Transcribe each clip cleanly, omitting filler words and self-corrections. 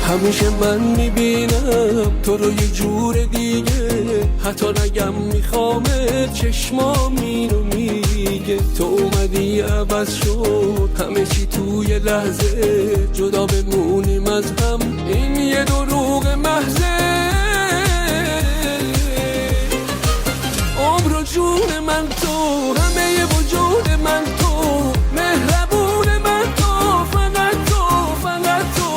همیشه من میبینم تو رو یه جور دیگه، حتی نگم میخوامت چشمام اینو میگه. تو اومدی عوض شد همه چی توی لحظه، جدا بمونیم از هم این یه دروغ محضه. عمر و جون من تو، همه وجود من تو، مهربون من تو، فقط تو، فقط تو.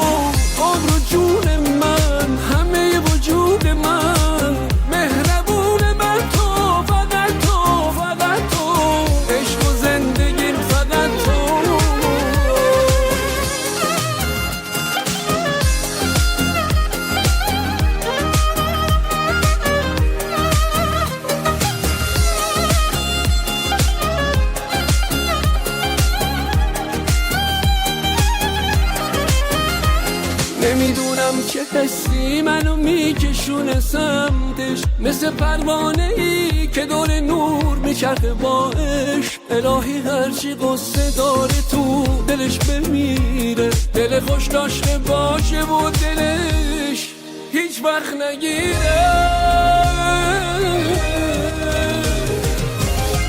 عمر و جون من، همه وجود من، مهربون من تو، فقط تو، فقط تو. عشق و زندگیم فقط تو. نمیدونم چه حسی منو میکشونه سمتش، مثل پروانه ای که دور نور میچرخه با عشق. الهی هرچی قصه داره تو دلش بمیره، دل خوش داشته باشه و دلش هیچ وقت نگیره.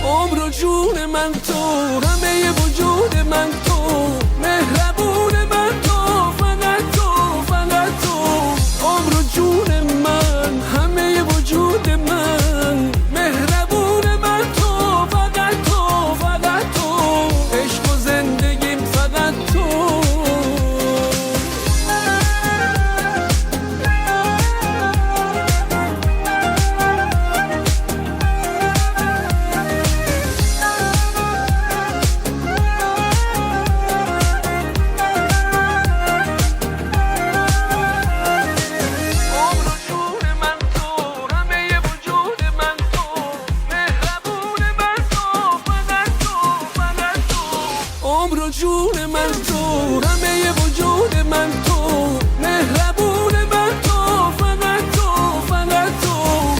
عمر و جون من تو، همه وجود من تو، مهربون من تو، فقط تو، فقط تو. عمر و جون من، همه وجود من، مهربون من تو، فقط تو، فقط تو. عشق و زندگیم فقط تو. عمر و جون من تو، همه وجود من تو،